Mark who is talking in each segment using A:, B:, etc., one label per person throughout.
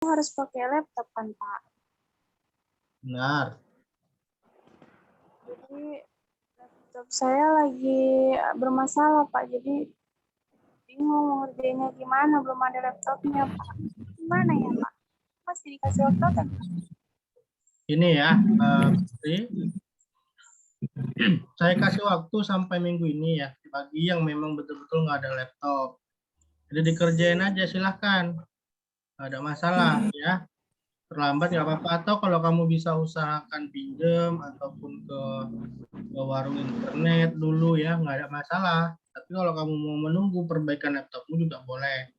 A: harus pakai laptop kan, Pak?
B: Benar.
A: Jadi laptop saya lagi bermasalah, Pak. Jadi bingung mau ngerjainnya gimana, belum ada laptopnya, Pak. Gimana ya, Pak? Masih dikasih waktu kan?
B: Ini ya, Putri. Saya kasih waktu sampai minggu ini ya, bagi yang memang betul-betul nggak ada laptop. Jadi dikerjain aja, silahkan. Nggak ada masalah ya. Terlambat nggak apa-apa. Atau kalau kamu bisa usahakan pinjem ataupun ke warung internet dulu ya, nggak ada masalah. Tapi kalau kamu mau menunggu perbaikan laptopmu juga boleh.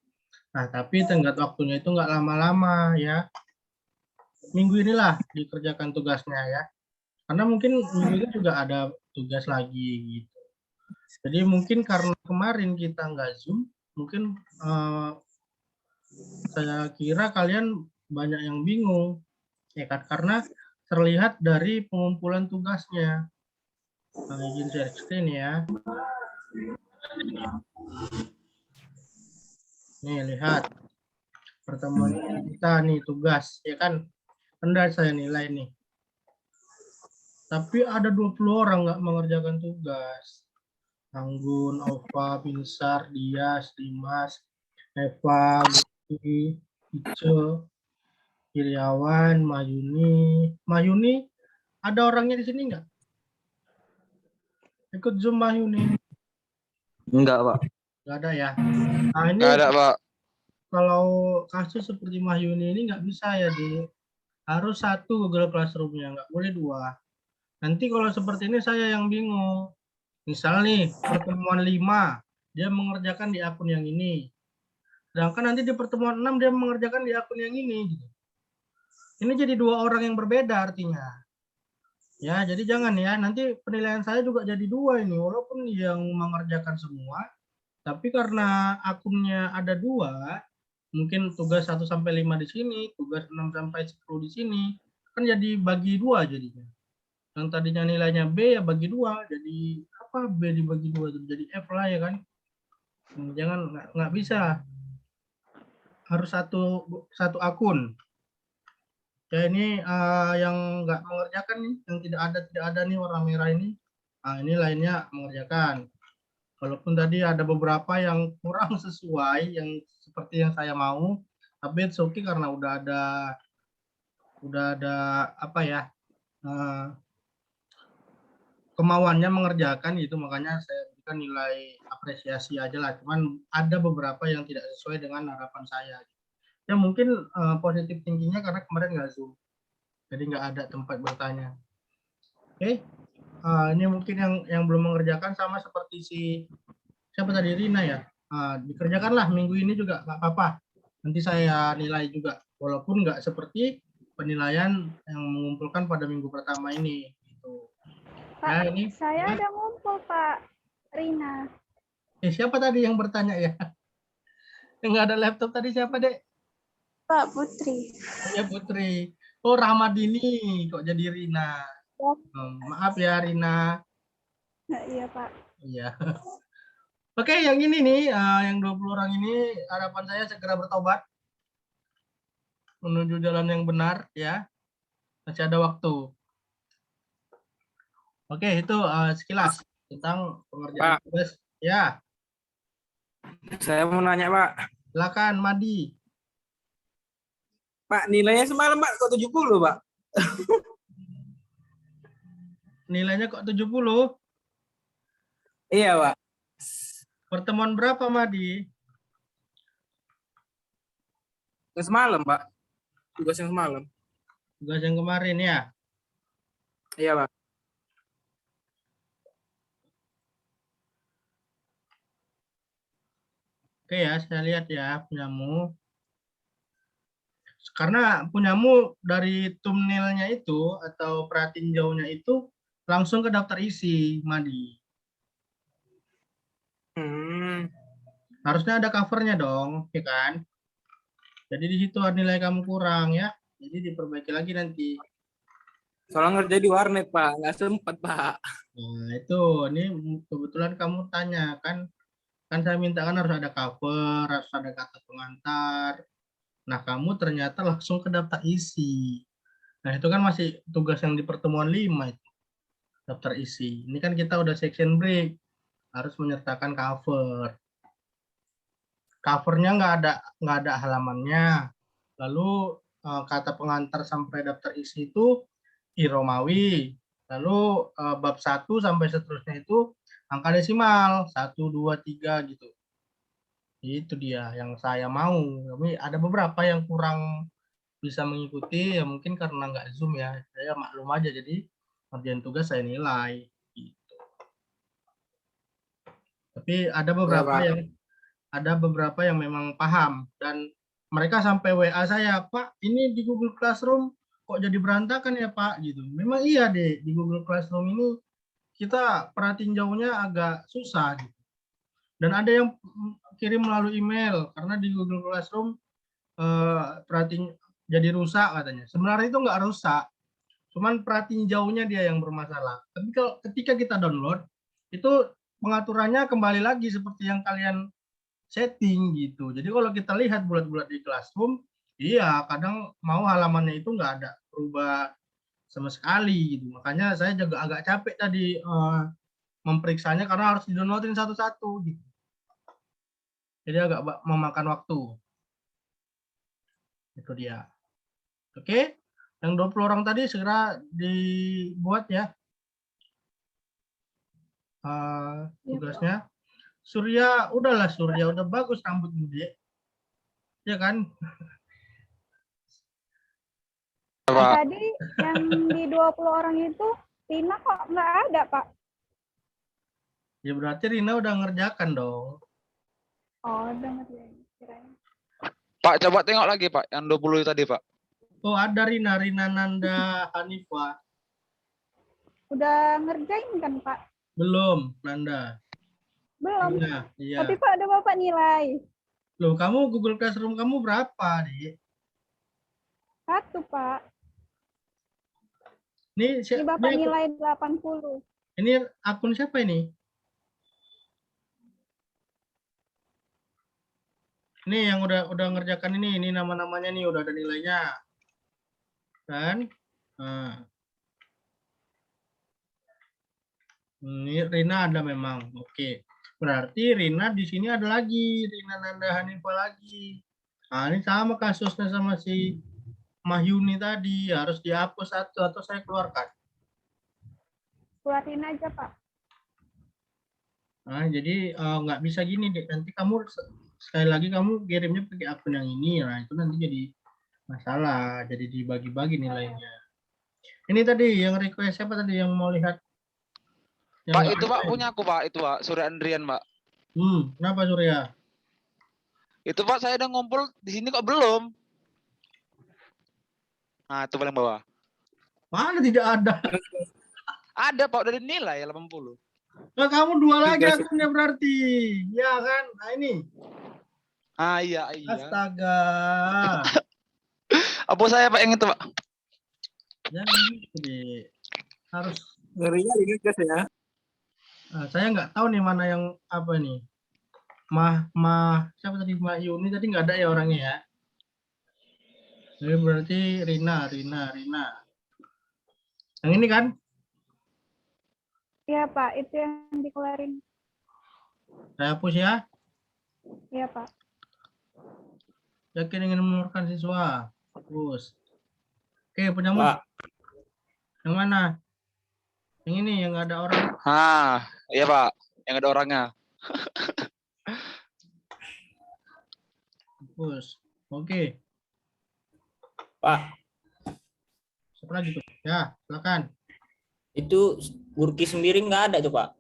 B: Nah, tapi tenggat waktunya itu nggak lama-lama ya. Minggu inilah dikerjakan tugasnya ya. Karena mungkin minggu ini juga ada tugas lagi gitu. Jadi mungkin karena kemarin kita nggak Zoom, mungkin saya kira kalian banyak yang bingung, ya kan? Karena terlihat dari pengumpulan tugasnya. Nah, izin share screen ya. Nih, lihat. Pertemuan kita nih, tugas. Ya kan? Rendah saya nilai nih. Tapi ada 20 orang nggak mengerjakan tugas. Anggun, Ova, Binsar, Dias, Dimas, Eva, Gusti, Ice, Iriawan, Mayuni. Mayuni, ada orangnya di sini nggak? Ikut Zoom Mayuni?
C: Enggak, Pak.
B: Nggak ada ya? Nah, ini
C: Enggak ada, Pak.
B: kalau kasus seperti Mahyuni ini nggak bisa ya, harus satu Google Classroom-nya, nggak boleh dua. Nanti kalau seperti ini saya yang bingung. Misal nih, pertemuan 5, dia mengerjakan di akun yang ini. Sedangkan nanti di pertemuan 6, dia mengerjakan di akun yang ini. Ini jadi dua orang yang berbeda artinya. Ya, jadi jangan ya, nanti penilaian saya juga jadi dua ini. Walaupun yang mengerjakan semua, tapi karena akunnya ada dua, mungkin tugas 1-5 di sini, tugas 6-10 di sini, kan jadi bagi dua jadinya. Yang tadinya nilainya B ya bagi dua, jadi apa B dibagi dua jadi F lah ya kan. Jangan, nggak bisa, harus satu akun. Ya ini yang nggak mengerjakan nih, yang tidak ada nih warna merah ini. Nah, ini lainnya mengerjakan. Walaupun tadi ada beberapa yang kurang sesuai yang seperti yang saya mau, tapi it's okay karena udah ada apa ya, kemauannya mengerjakan gitu, makanya saya berikan nilai apresiasi aja lah. Cuman ada beberapa yang tidak sesuai dengan harapan saya. Ya mungkin positif tingginya karena kemarin nggak Zoom, jadi nggak ada tempat bertanya. Oke, ini mungkin yang belum mengerjakan sama seperti siapa tadi, Rina ya. Dikerjakanlah minggu ini juga nggak apa-apa. Nanti saya nilai juga, walaupun nggak seperti penilaian yang mengumpulkan pada minggu pertama ini. Gitu.
A: Pak,
B: Ya, ini
A: saya
B: ya.
A: ada ngumpul, Pak. Rina.
B: Siapa tadi yang bertanya ya? Yang nggak ada laptop tadi siapa, Dek?
A: Pak Putri.
B: Ya, Putri. Oh, Rahmadini. Kok jadi Rina?
A: Ya.
B: Maaf ya, Rina.
A: Nah, iya, Pak.
B: Iya. Oke, yang ini nih, yang 20 orang ini, harapan saya segera bertobat menuju jalan yang benar ya. Masih ada waktu. Oke, itu sekilas tentang pengerjaan
C: Pak,
B: tugas. Ya,
C: saya mau nanya, Pak.
B: silakan Madi.
C: Pak, nilainya semalam, Pak, kok 70, Pak?
B: Nilainya kok 70?
C: Iya, Pak.
B: Pertemuan berapa, Madi?
C: Yang semalam, Pak. Tugas yang semalam.
B: Tugas yang kemarin ya.
C: Iya, Pak.
B: Oke ya, saya lihat ya punyamu. Karena punyamu dari thumbnailnya itu atau pratinjaunya itu langsung ke daftar isi, Madi. Harusnya ada covernya dong, ya kan? Jadi di situ nilai kamu kurang ya. Jadi diperbaiki lagi nanti.
C: Soalnya ngerjain di warnet, Pak. Nggak sempet, Pak.
B: Nah, itu ini kebetulan kamu tanya kan saya minta kan harus ada cover, harus ada kata pengantar. Nah, kamu ternyata langsung ke daftar isi. Nah, itu kan masih tugas yang di pertemuan 5 itu. Daftar isi. Ini kan kita udah section break. Harus menyertakan cover. Covernya nggak ada halamannya. Lalu kata pengantar sampai daftar isi itu I Romawi. Lalu bab 1 sampai seterusnya itu angka desimal 1, 2, 3 gitu. Itu dia yang saya mau. Tapi ada beberapa yang kurang bisa mengikuti, ya mungkin karena nggak Zoom ya. Saya maklum aja, jadi ngerjain tugas saya nilai. Gitu. Tapi
C: Ya, Pak.
B: ada beberapa yang memang paham dan mereka sampai WA saya, Pak, ini di Google Classroom kok jadi berantakan ya Pak gitu. Memang iya deh, di Google Classroom ini kita perhatiin jauhnya agak susah gitu. Dan ada yang kirim melalui email karena di Google Classroom perhatiin jadi rusak katanya. Sebenarnya itu nggak rusak, cuman perhatiin jauhnya dia yang bermasalah. Tapi kalau ketika kita download, itu pengaturannya kembali lagi seperti yang kalian setting gitu. Jadi kalau kita lihat bulat-bulat di Classroom, iya kadang mau halamannya itu nggak ada berubah sama sekali gitu. Makanya saya juga agak capek tadi memeriksanya karena harus di-downloadin satu-satu gitu. Jadi agak memakan waktu. Itu dia. Oke, yang 20 orang tadi segera dibuat ya tugasnya. Surya, udahlah Surya, udah bagus rambutmu dia. Ya kan?
D: Tadi yang di 20 orang itu, Rina kok nggak ada, Pak?
B: Ya berarti Rina udah ngerjakan dong.
D: Oh, udah ngerjain. Kirain.
E: Pak, coba tengok lagi, Pak. Yang 20 tadi, Pak.
B: Oh, ada Rina Nanda Hanifah.
D: Udah ngerjain kan, Pak?
B: Belum, Nanda.
D: Belum.
B: Iya.
D: Tapi Pak, ada Bapak nilai.
B: Loh, kamu Google Classroom kamu berapa, Dik?
D: 1, Pak.
B: Ini
D: Bapak nilai 80.
B: Ini akun siapa ini? Ini yang udah ngerjakan ini nama-namanya nih udah ada nilainya. Kan? Nah. Ini Rina ada memang. Oke. Berarti Rina di sini ada lagi, Rina Nanda Hanifah lagi. Nah, ini sama kasusnya sama si Mahyuni tadi, harus dihapus satu atau saya keluarkan.
D: Keluarin aja, Pak.
B: Nah, jadi nggak bisa gini deh. Nanti kamu sekali lagi kamu kirimnya pakai akun yang ini, nah itu nanti jadi masalah, jadi dibagi-bagi nilainya. Ini tadi yang request siapa tadi yang mau lihat? Yang
E: Pak, itu Pak punya aku, Pak. Itu Pak, Surya Andrian, Pak.
B: Kenapa Surya?
E: Itu Pak, saya udah ngumpul di sini kok belum. Nah, itu paling bawah.
B: Mana tidak ada?
E: Ada, Pak, udah dinilai 80.
B: Nah, kamu 2 lagi akunnya berarti. Ya kan? Nah, ini.
E: Ah, iya.
B: Astaga.
E: Apa saya, Pak, yang itu, Pak?
B: Jangan gitu deh. Harus.
C: Ngerinya digas ya.
B: Nah, saya nggak tahu nih mana yang apa nih. Siapa tadi? Yuni tadi nggak ada ya orangnya ya. Jadi berarti Rina. Yang ini kan?
D: Iya, Pak. Itu yang dikeluarin.
B: Saya hapus ya.
D: Iya, Pak.
B: Yakin ingin menurunkan siswa. Hapus. Oke, punyamu.
C: Pak.
B: Yang mana? Yang ini yang nggak ada orang.
E: Iya, Pak. Yang ada orangnya.
B: Hapus. Oke.
C: Pak.
B: Siapa lagi tuh? Ya, silakan.
F: Itu Burki sendiri nggak ada tuh, Pak.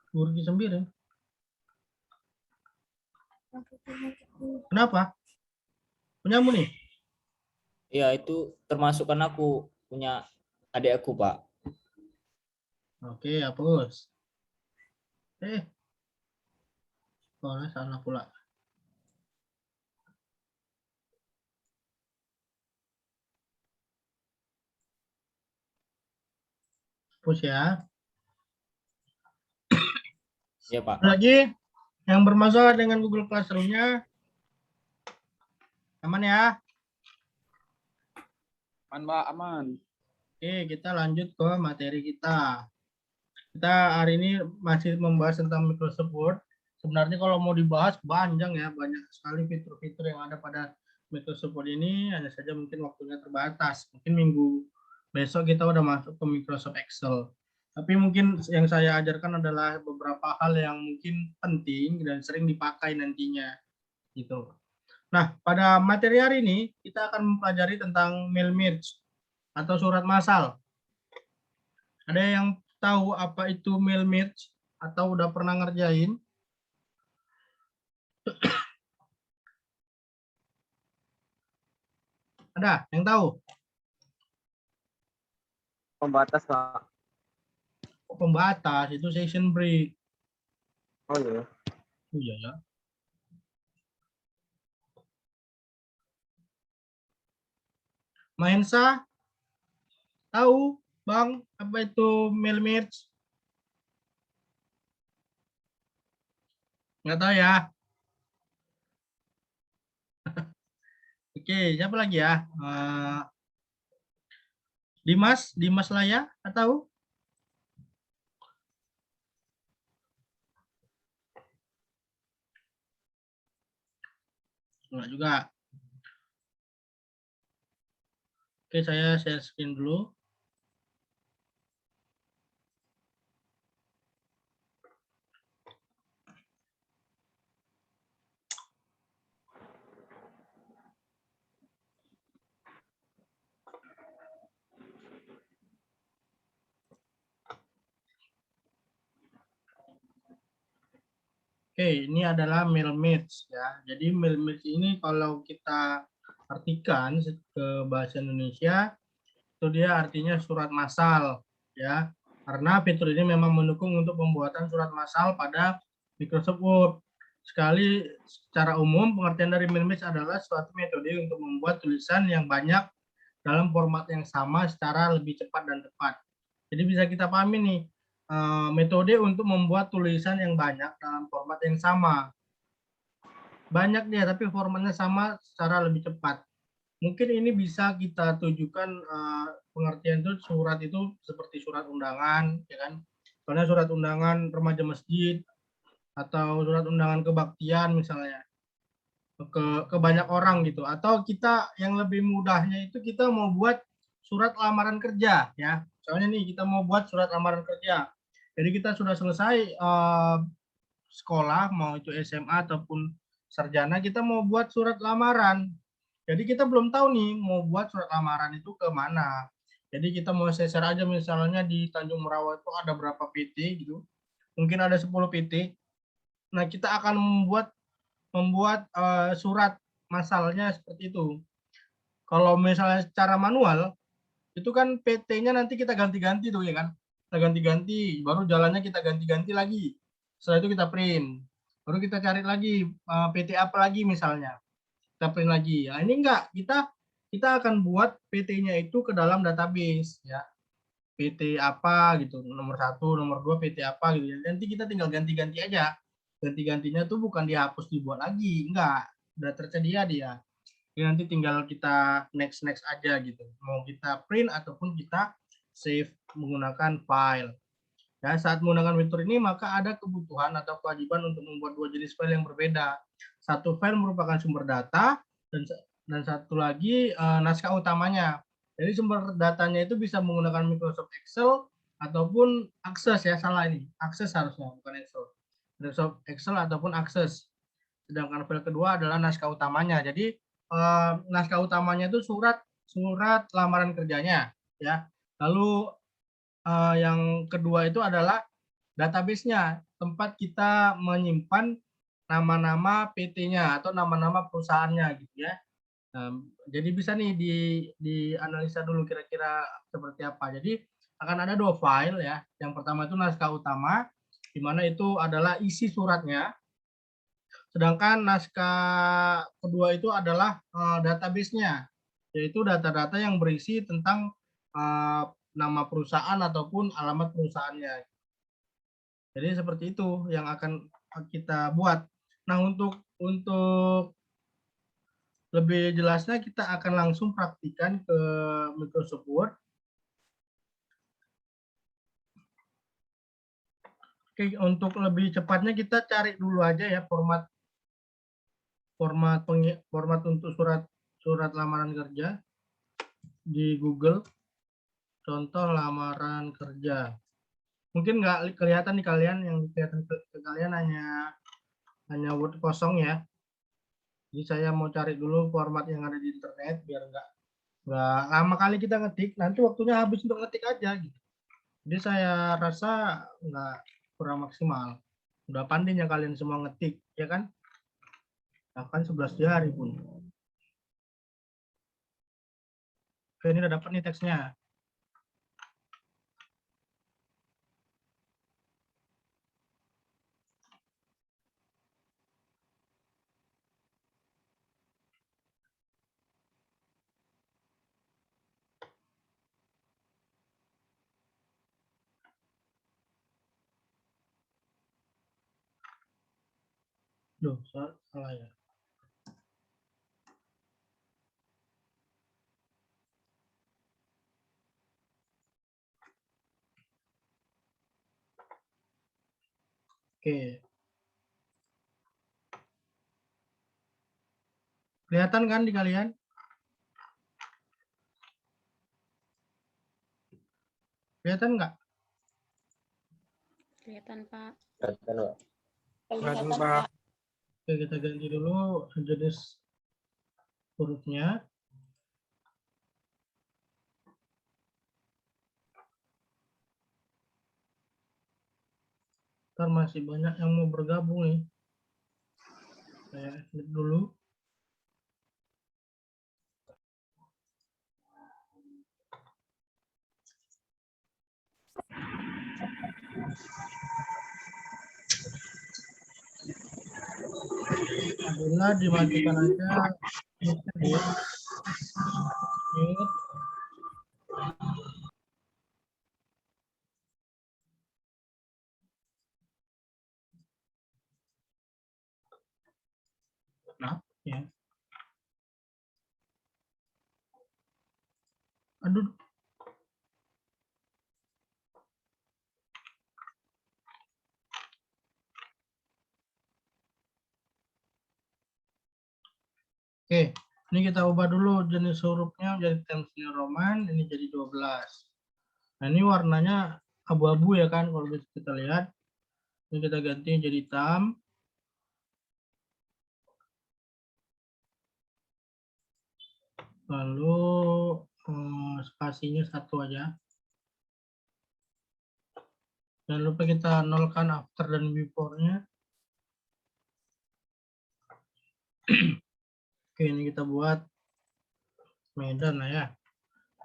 B: Burki sendiri. Kenapa? Punyamu nih?
F: Ya, itu termasuk kan aku punya adik aku, Pak.
B: Oke, hapus. Salah pula. Hapus ya.
F: Ya, Pak.
B: Lagi yang bermasalah dengan Google Classroom-nya Aman ya?
C: Aman, Mbak, aman.
B: Oke, kita lanjut ke materi kita. Kita hari ini masih membahas tentang Microsoft Word. Sebenarnya kalau mau dibahas panjang ya, banyak sekali fitur-fitur yang ada pada Microsoft Word ini, hanya saja mungkin waktunya terbatas. Mungkin minggu besok kita udah masuk ke Microsoft Excel. Tapi mungkin yang saya ajarkan adalah beberapa hal yang mungkin penting dan sering dipakai nantinya. Gitu. Nah, pada materi hari ini kita akan mempelajari tentang mail merge atau surat massal. Ada yang tahu apa itu mail merge atau udah pernah ngerjain? Ada yang tahu?
C: Pembatas, Pak.
B: Oh, pembatas itu session break.
C: Oh iya.
B: Oh iya ya. Mahensa tahu Bang apa itu mail merge? Nggak tahu ya. Oke, siapa lagi ya? Dimas Laya tahu? Enggak juga. Oke, saya share screen dulu. Oke, ini adalah mail merge ya. Jadi mail merge ini kalau kita artikan ke bahasa Indonesia itu dia artinya surat massal ya. Karena fitur ini memang mendukung untuk pembuatan surat massal pada Microsoft Word. Sekali secara umum pengertian dari mail merge adalah suatu metode untuk membuat tulisan yang banyak dalam format yang sama secara lebih cepat dan tepat. Jadi bisa kita pahami nih metode untuk membuat tulisan yang banyak dalam format yang sama. Banyak dia, tapi formatnya sama secara lebih cepat. Mungkin ini bisa kita tujukan pengertian itu surat itu seperti surat undangan, ya kan? Soalnya surat undangan remaja masjid atau surat undangan kebaktian misalnya ke banyak orang gitu. Atau kita yang lebih mudahnya itu kita mau buat surat lamaran kerja ya. Soalnya nih kita mau buat surat lamaran kerja. Jadi kita sudah selesai sekolah, mau itu SMA ataupun sarjana, kita mau buat surat lamaran. Jadi kita belum tahu nih mau buat surat lamaran itu ke mana. Jadi kita mau share aja misalnya di Tanjung Merawa itu ada berapa PT gitu. Mungkin ada 10 PT. Nah, kita akan membuat surat masalnya seperti itu. Kalau misalnya secara manual, itu kan PT-nya nanti kita ganti-ganti tuh ya kan. Kita ganti-ganti, baru jalannya kita ganti-ganti lagi. Setelah itu kita print. Baru kita cari lagi PT apa lagi misalnya. Kita print lagi. Nah, ini enggak, kita akan buat PT-nya itu ke dalam database ya. PT apa gitu, nomor 1, nomor 2 PT apa gitu. Nanti kita tinggal ganti-ganti aja. Ganti-gantinya tuh bukan dihapus dibuat lagi, enggak. Udah tersedia dia. Jadi nanti tinggal kita next aja gitu. Mau kita print ataupun kita save menggunakan file. Ya, saat menggunakan fitur ini maka ada kebutuhan atau kewajiban untuk membuat dua jenis file yang berbeda. Satu file merupakan sumber data dan satu lagi naskah utamanya. Jadi sumber datanya itu bisa menggunakan Microsoft Excel ataupun Access ya, salah ini. Access harusnya, bukan Excel. Microsoft Excel ataupun Access. Sedangkan file kedua adalah naskah utamanya. Jadi naskah utamanya itu surat lamaran kerjanya ya. Lalu yang kedua itu adalah database-nya, tempat kita menyimpan nama-nama PT-nya atau nama-nama perusahaannya gitu ya. Jadi bisa nih dianalisa dulu kira-kira seperti apa. Jadi akan ada 2 file ya. Yang pertama itu naskah utama, di mana itu adalah isi suratnya. Sedangkan naskah kedua itu adalah database-nya, yaitu data-data yang berisi tentang nama perusahaan ataupun alamat perusahaannya. Jadi seperti itu yang akan kita buat. Nah, untuk lebih jelasnya kita akan langsung praktikan ke Microsoft Word. Oke, untuk lebih cepatnya kita cari dulu aja ya format untuk surat lamaran kerja di Google. Contoh lamaran kerja. Mungkin nggak kelihatan di kalian, yang kelihatan ke kalian hanya Word kosong ya. Jadi saya mau cari dulu format yang ada di internet biar nggak lama kali kita ngetik, nanti waktunya habis untuk ngetik aja gitu. Jadi saya rasa nggak kurang maksimal. Udah pandainya kalian semua ngetik, ya kan? Bahkan 11 hari pun. Oke, ini udah dapat nih teksnya. Duh, salah ya. Oke. Kelihatan kan di kalian? Kelihatan nggak?
G: Kelihatan, Pak.
C: Kelihatan, Pak.
B: Oke, kita ganti dulu jenis hurufnya. Ntar masih banyak yang mau bergabung nih. Saya edit dulu. Adalah dimatikan aja. Mute. Nah, ya. Aduh. Oke, ini kita ubah dulu jenis hurufnya jadi Times New Roman, ini jadi 12. Nah, ini warnanya abu-abu ya kan, kalau bisa kita lihat. Ini kita ganti jadi hitam. Lalu spasinya 1 aja. Jangan lupa kita nolkan after dan before-nya. Oke, ini kita buat Medan lah ya.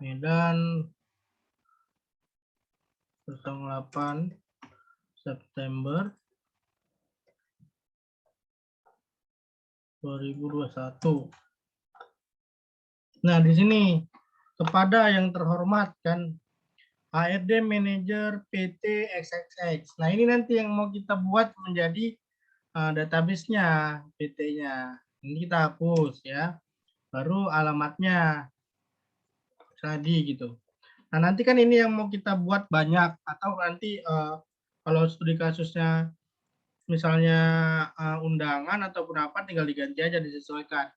B: Medan 08 September 2021. Nah, di sini kepada yang terhormat kan HRD Manager PT XXX. Nah, ini nanti yang mau kita buat menjadi database-nya, PT-nya. Ini kita hapus ya. Baru alamatnya tadi gitu. Nah, nanti kan ini yang mau kita buat banyak, atau nanti kalau studi kasusnya misalnya undangan ataupun apa, tinggal diganti aja, disesuaikan.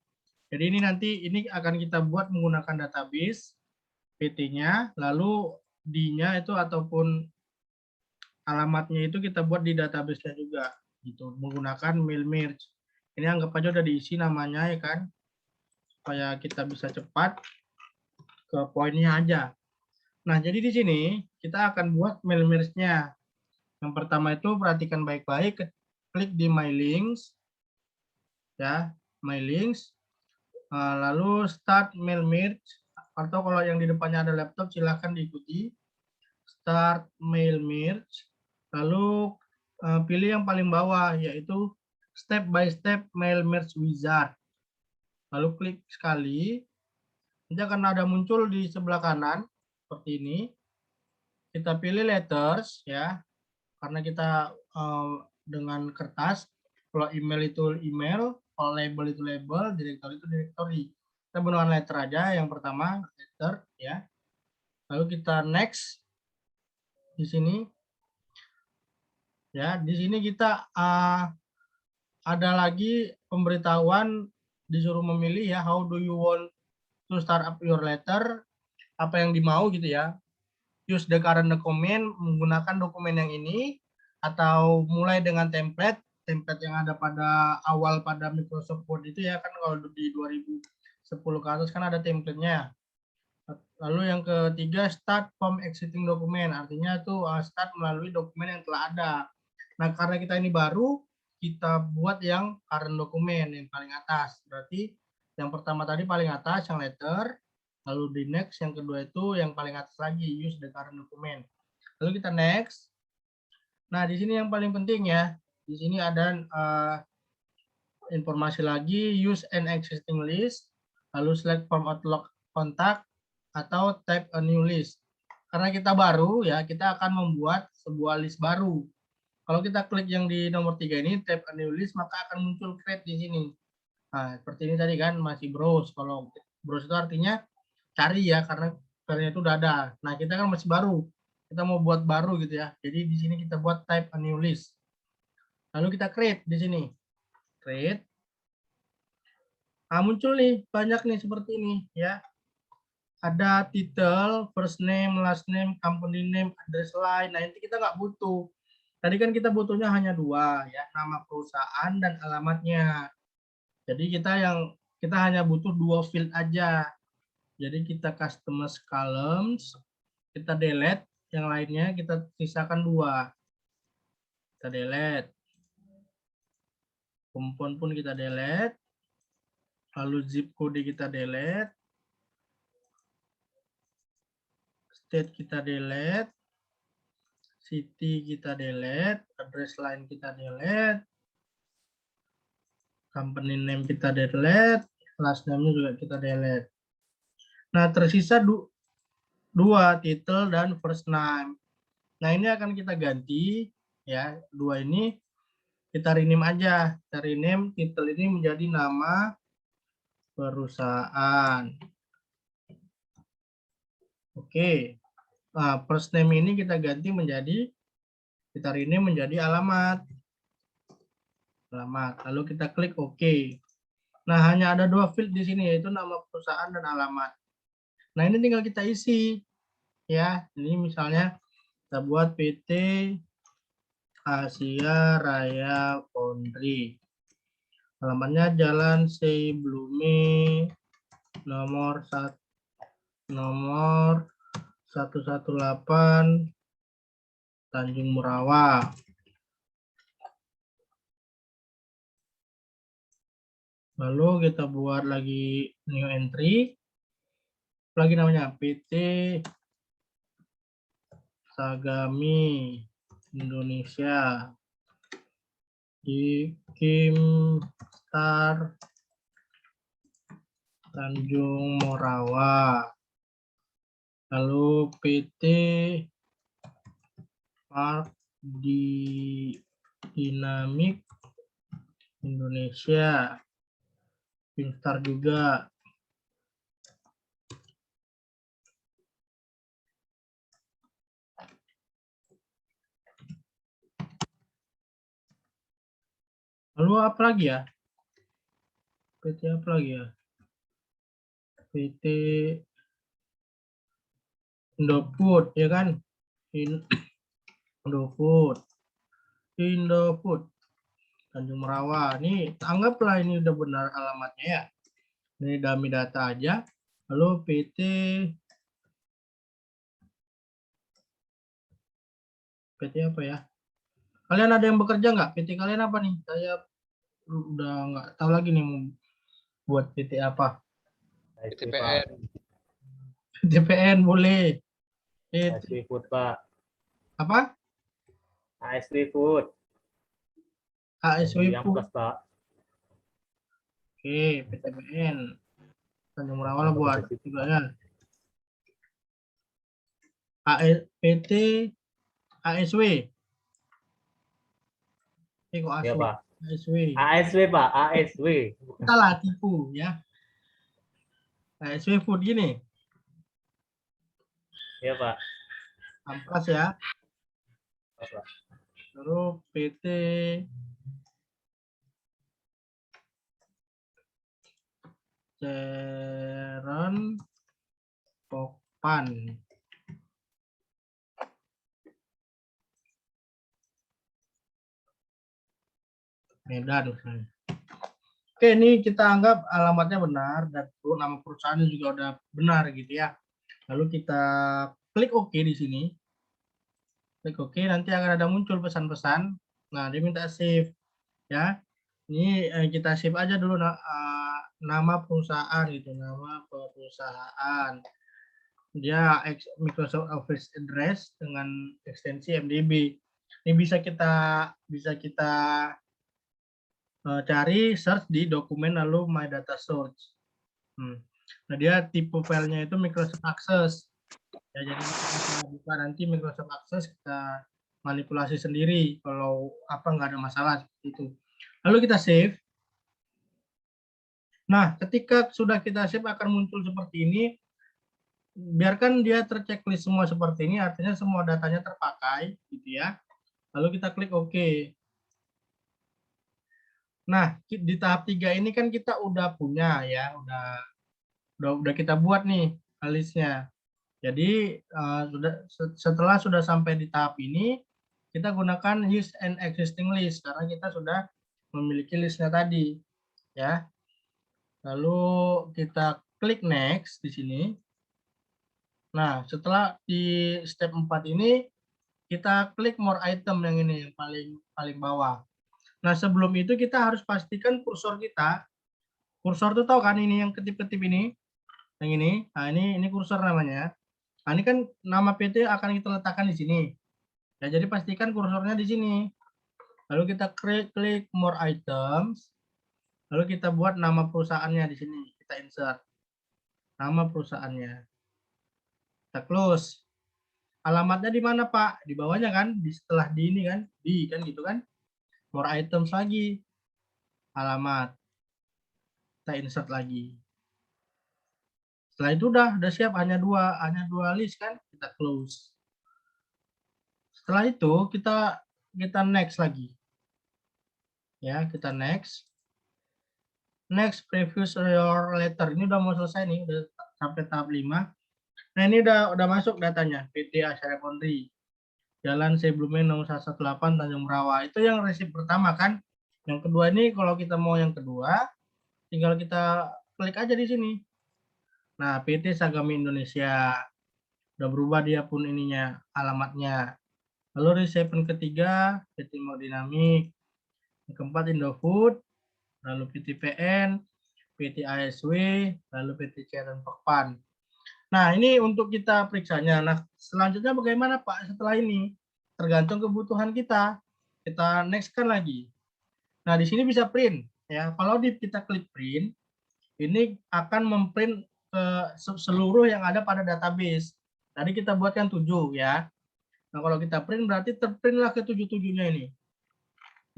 B: Jadi ini nanti ini akan kita buat menggunakan database PT-nya, lalu D-nya itu ataupun alamatnya itu kita buat di database-nya juga gitu, menggunakan mail merge. Ini anggap aja udah diisi namanya ya kan, supaya kita bisa cepat ke poinnya aja. Nah, jadi di sini kita akan buat mail merge-nya. Yang pertama itu perhatikan baik-baik, klik di My Links, ya, My Links, lalu Start Mail Merge, atau kalau yang di depannya ada laptop silahkan diikuti. Start Mail Merge, lalu pilih yang paling bawah yaitu Step by Step Mail Merge Wizard. Lalu klik sekali, nanti akan ada muncul di sebelah kanan seperti ini. Kita pilih letters ya, karena kita dengan kertas. Kalau email itu email, Kalau label itu label, directory itu directory. Kita menggunakan letter aja. Yang pertama letter, ya. Lalu kita next di sini. Ya, di sini kita ada lagi pemberitahuan disuruh memilih ya, how do you want to start up your letter, apa yang dimau gitu ya. Use the current document, menggunakan dokumen yang ini, atau mulai dengan template yang ada pada awal pada Microsoft Word itu ya, kan kalau di 2010 ke atas kan ada template-nya. Lalu yang ketiga, start from existing document, artinya tuh start melalui dokumen yang telah ada. Nah, karena kita ini baru, kita buat yang current dokumen yang paling atas. Berarti yang pertama tadi paling atas yang letter, lalu di next yang kedua itu yang paling atas lagi, use the current document. Lalu kita next. Nah, di sini yang paling penting ya, di sini ada informasi lagi, use an existing list, lalu select from outlook contact, atau type a new list. Karena kita baru ya, kita akan membuat sebuah list baru. Kalau kita klik yang di nomor 3 ini, type a new list, maka akan muncul create di sini. Nah, seperti ini tadi kan, masih browse. Kalau browse itu artinya cari ya, karena itu udah ada. Nah, kita kan masih baru. Kita mau buat baru gitu ya. Jadi di sini kita buat type a new list. Lalu kita create di sini. Create. Nah, muncul nih, banyak nih seperti ini ya. Ada title, first name, last name, company name, address line. Nah, ini kita nggak butuh. Tadi kan kita butuhnya hanya 2 ya, nama perusahaan dan alamatnya. Jadi kita hanya butuh 2 field aja. Jadi kita customize columns, kita delete, yang lainnya kita sisakan 2. Kita delete. Compound pun kita delete. Lalu zip code kita delete. State kita delete. City kita delete, address line kita delete, company name kita delete, last name juga kita delete. Nah, tersisa 2, title dan first name. Nah, ini akan kita ganti ya, 2 ini kita rename aja. Kita rename title ini menjadi nama perusahaan. Oke. Nah, first name ini kita ganti menjadi, kita rename menjadi alamat. Lalu kita klik OK. Nah, hanya ada 2 field di sini, yaitu nama perusahaan dan alamat. Nah, ini tinggal kita isi. Ya, ini misalnya kita buat PT Asia Raya Foundry. Alamatnya Jalan Sei Blume nomor 118 Tanjung Murawa. Lalu kita buat lagi new entry. Lagi namanya PT Sagami Indonesia di Kimstar Tanjung Morawa. Lalu PT Park Dinamik Indonesia, Kimstar juga. Lalu apa lagi ya? PT apa lagi ya? PT Indofood ya kan? Indofood Tanjung Merawa. Ini anggaplah ini udah benar alamatnya ya. Ini dummy data aja. Lalu PT apa ya? Kalian ada yang bekerja nggak? PT kalian apa nih? Saya udah nggak tahu lagi nih mau buat PT apa.
E: PTPN.
B: PTPN boleh.
G: ASW Food, Pak.
B: Apa?
G: ASW Food.
B: ASW
G: Yang
B: Food.
G: plus, Pak.
B: Oke, PTPN. Tanjung Merawa lah buat juga ya. PT ASW. Kok
G: Ya,
B: ASW?
G: Pak.
B: ASW.
G: ASW Pak, ASW. Bukan.
B: Salah, tipu ya. ASW Food gini.
G: Ya Pak.
B: Amplas ya.
G: Apa?
B: Terus PT Ceren Pokpan. Medan misalnya. Oke, ini kita anggap alamatnya benar dan nama perusahaannya juga udah benar gitu ya. Lalu kita klik OK di sini. Klik OK, nanti akan ada muncul pesan-pesan. Nah, dia minta save ya. Ini kita save aja dulu nama perusahaan gitu, nama perusahaan. Dia Microsoft Office address dengan ekstensi MDB. Ini bisa kita cari search di dokumen lalu My Data Source. Nah, dia tipe filenya itu Microsoft Access. Ya, jadi kita buka nanti Microsoft Access kita manipulasi sendiri kalau apa nggak ada masalah seperti itu. Lalu kita save. Nah, ketika sudah kita save akan muncul seperti ini. Biarkan dia terchecklist semua seperti ini, artinya semua datanya terpakai, gitu ya. Lalu kita klik OK. Nah, di tahap 3 ini kan kita udah punya ya, udah kita buat nih listnya. Jadi setelah sudah sampai di tahap ini, kita gunakan use an existing list karena kita sudah memiliki listnya tadi, ya. Lalu kita klik next di sini. Nah, setelah di step 4 ini, kita klik more item yang ini, yang paling bawah. Nah, sebelum itu kita harus pastikan kursor kita. Kursor itu tahu kan ini yang ketip-ketip ini? Yang ini. Nah, ini kursor namanya. Nah, ini kan nama PT akan kita letakkan di sini. Ya, jadi pastikan kursornya di sini. Lalu kita klik more items. Lalu kita buat nama perusahaannya di sini. Kita insert nama perusahaannya. Kita close. Alamatnya di mana, Pak? Di bawahnya kan, setelah di ini kan, kan gitu kan. More items lagi. Alamat. Kita insert lagi. Setelah itu udah siap, hanya dua list kan, kita close. Setelah itu kita next lagi. Ya, kita next. Next, preview your letter. Ini udah mau selesai nih, udah sampai tahap 5. Nah, ini udah masuk datanya. PT Asyara Pondri. Jalan Sebelumnya nomor 118 Tanjung Merawa. Itu yang resip pertama kan. Yang kedua ini kalau kita mau yang kedua, tinggal kita klik aja di sini. Nah, PT Sagami Indonesia. Udah berubah dia pun ininya, alamatnya. Lalu resep ketiga, PT Modinamik. Yang keempat Indofood. Lalu PT PN, PT ASW, lalu PT Ceren Pokpan. Nah, ini untuk kita periksanya. Nah, selanjutnya bagaimana Pak setelah ini? Tergantung kebutuhan kita. Kita next kan lagi. Nah, di sini bisa print. Ya, kalau kita klik print, ini akan memprint ke seluruh yang ada pada database. Tadi kita buatkan 7 ya. Nah, kalau kita print berarti terprintlah ke 7-7-nya ini.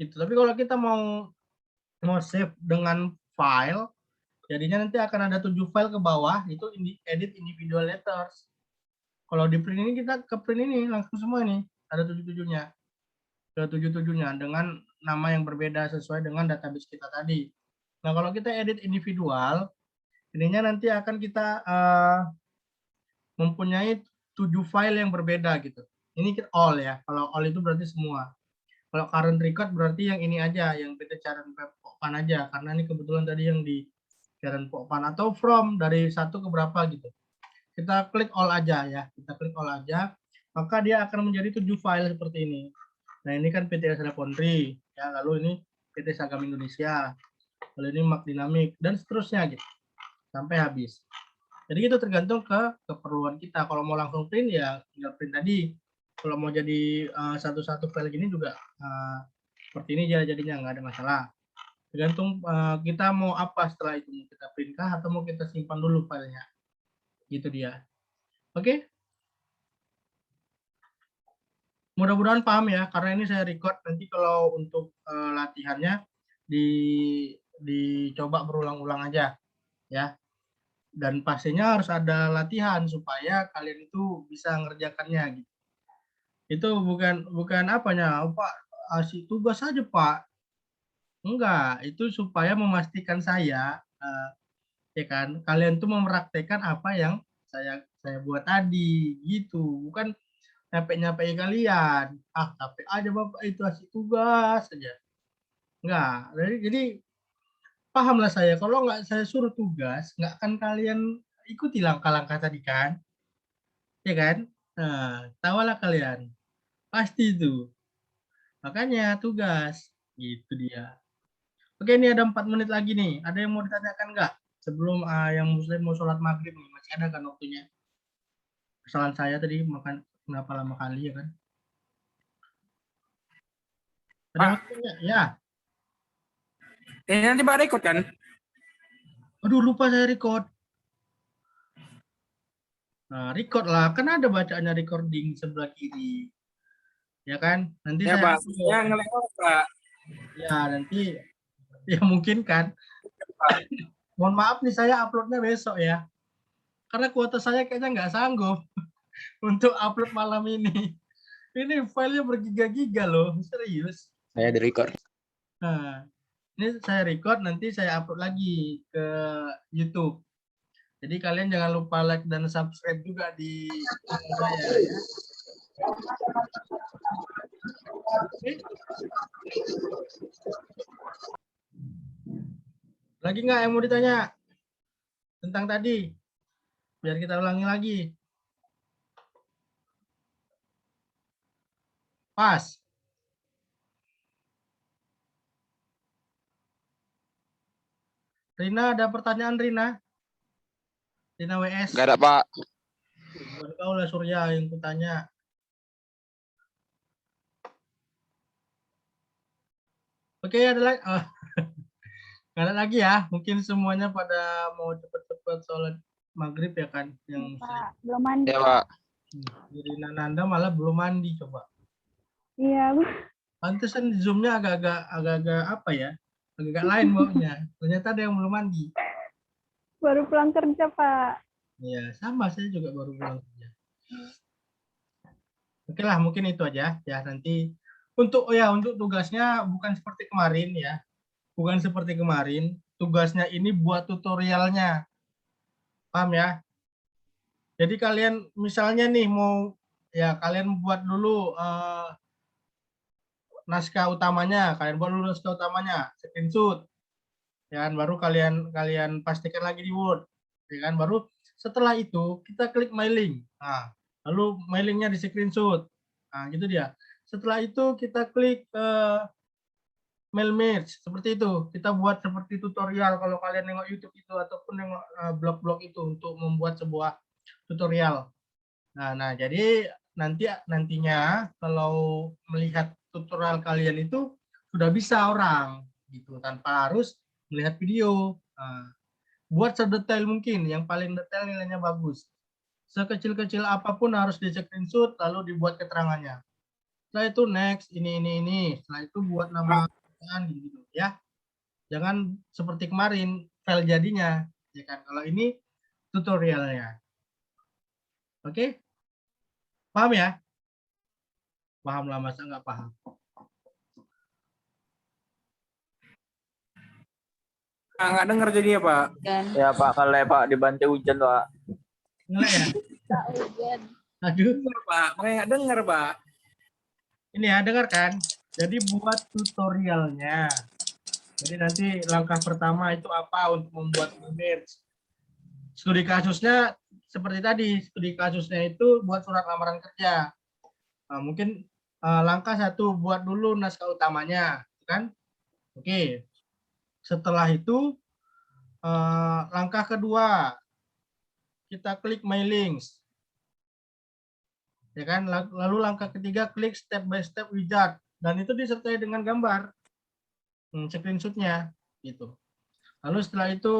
B: Gitu. Tapi kalau kita mau save dengan file, jadinya nanti akan ada 7 file ke bawah, itu edit individual letters. Kalau di print ini kita ke print ini langsung semua ini, ada 7-7-nya. Ke 7-7-nya dengan nama yang berbeda sesuai dengan database kita tadi. Nah, kalau kita edit individual, ininya nanti akan kita mempunyai 7 file yang berbeda gitu. Ini all ya, kalau all itu berarti semua. Kalau current record berarti yang ini aja, yang PT Ceren Pokpan aja, karena ini kebetulan tadi yang di Ceren Pokpan, atau from dari 1 ke berapa gitu. Kita klik all aja ya, kita klik all aja, maka dia akan menjadi 7 file seperti ini. Nah, ini kan PT Asyara Pondri, ya, lalu ini PT Sagam Indonesia, lalu ini Mak Dinamik, dan seterusnya gitu, sampai habis. Jadi itu tergantung ke keperluan kita. Kalau mau langsung print ya tinggal print tadi. Kalau mau jadi satu-satu file gini juga seperti ini jadinya nggak ada masalah. Tergantung kita mau apa setelah itu, mau kita print kah atau mau kita simpan dulu filenya. Gitu dia. Oke. Mudah-mudahan paham ya, karena ini saya record. Nanti kalau untuk latihannya dicoba berulang-ulang aja ya. Dan pastinya harus ada latihan supaya kalian itu bisa ngerjakannya gitu. Itu bukan apanya, Pak, kasih tugas aja, Pak. Enggak, itu supaya memastikan saya ya kan, kalian tuh mempraktekkan apa yang saya buat tadi gitu. Bukan nyampe kalian. Ah, capek aja Bapak itu kasih tugas saja. Enggak. Jadi pahamlah saya, kalau nggak saya suruh tugas, nggak akan kalian ikuti langkah-langkah tadi kan? Ya kan? Nah, tahulah kalian. Pasti itu. Makanya tugas. Gitu dia. Oke, ini ada 4 menit lagi nih. Ada yang mau ditanyakan nggak? Sebelum yang muslim mau sholat maghrib nih. Masih ada kan waktunya? Kesalahan saya tadi makan kenapa lama kali ya kan? Ada yang mau tanya? Ya.
C: Ini nanti Pak record kan?
B: Aduh, lupa saya record. Nah, record lah. Kan ada bacaannya recording sebelah kiri. Ya kan? Nanti
C: Ya
B: saya
C: Pak, saya ngelewat Pak.
B: ya nanti ya mungkin kan. Mohon maaf nih saya uploadnya besok ya. Karena kuota saya kayaknya nggak sanggup untuk upload malam ini. Ini filenya bergiga-giga loh, serius.
C: Saya di record.
B: Nah, ini saya record, nanti saya upload lagi ke YouTube. Jadi kalian jangan lupa like dan subscribe juga di channel saya ya. Oke. Lagi nggak yang mau ditanya tentang tadi? Biar kita ulangi lagi. Pas. Rina, ada pertanyaan Rina? Rina WS.
E: Nggak ada, Pak.
B: Bukan kau lah Surya yang kutanya. Oke, ada lagi. Oh. Ada lagi ya. Mungkin semuanya pada mau cepet-cepet sholat maghrib ya kan? Yang
D: Pak, belum mandi.
E: Ya, Pak.
B: Rina Nanda malah belum mandi coba.
D: Iya,
B: Pantesan Zoom-nya agak-agak apa ya? Agak lain baunya. Ternyata ada yang belum mandi.
D: baru pulang kerja, Pak.
B: Ya, sama saya juga baru pulang kerja. Oke lah, mungkin itu aja ya. Nanti untuk tugasnya bukan seperti kemarin ya. Bukan seperti kemarin. Tugasnya ini buat tutorialnya. Paham ya? Jadi kalian misalnya nih mau ya kalian buat dulu naskah utamanya, screenshot. Ya kan, baru kalian pastikan lagi di Word. Ya kan, baru setelah itu kita klik mailing. Nah, lalu mailingnya di screenshot. Nah, gitu dia. Setelah itu kita klik mail merge seperti itu. Kita buat seperti tutorial kalau kalian nengok YouTube itu ataupun nengok blog-blog itu untuk membuat sebuah tutorial. Nah, jadi nantinya kalau melihat tutorial kalian itu sudah bisa orang gitu tanpa harus melihat video. Nah, buat sedetail mungkin, yang paling detail nilainya bagus. Sekecil-kecil apapun harus di screenshot lalu dibuat keterangannya. Setelah itu next ini. Setelah itu buat nama gitu ya. Jangan seperti kemarin file jadinya ya kan. Kalau ini tutorialnya. Oke? Paham ya? Paham lah, masa nggak paham?
C: Nggak dengar jadinya Pak.
G: Ya Pak, kalau Pak dibantu hujan Pak.
B: Ngelek ya? Aduh.
C: Pak, makanya nggak dengar Pak.
B: Ini ya, dengar kan? Jadi buat tutorialnya. Jadi nanti langkah pertama itu apa untuk membuat image. Studi kasusnya seperti tadi. Studi kasusnya itu buat surat lamaran kerja. Nah, mungkin langkah 1 buat dulu naskah utamanya, kan? Oke. Setelah itu langkah kedua kita klik my links. Ya kan? Lalu langkah ketiga klik step by step wizard dan itu disertai dengan gambar screenshotnya gitu. Lalu setelah itu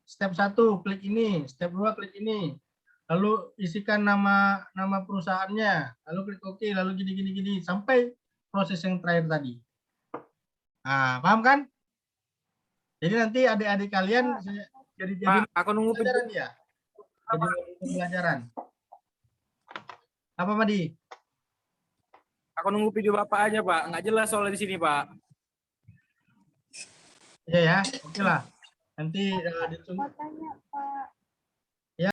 B: step 1 klik ini, step 2 klik ini. Lalu isikan nama perusahaannya, lalu klik OK, lalu gini sampai proses yang terakhir tadi. Nah, paham kan? Jadi nanti adik-adik kalian jadi
C: Pak, aku nunggu
B: pelajaran ya. Jadi pelajaran. Apa Madi?
C: aku nunggu video Bapak aja, Pak. Nggak jelas soalnya di sini, Pak.
B: Iya ya, oke lah. Nanti ditunggu.
A: Mau tanya Pak,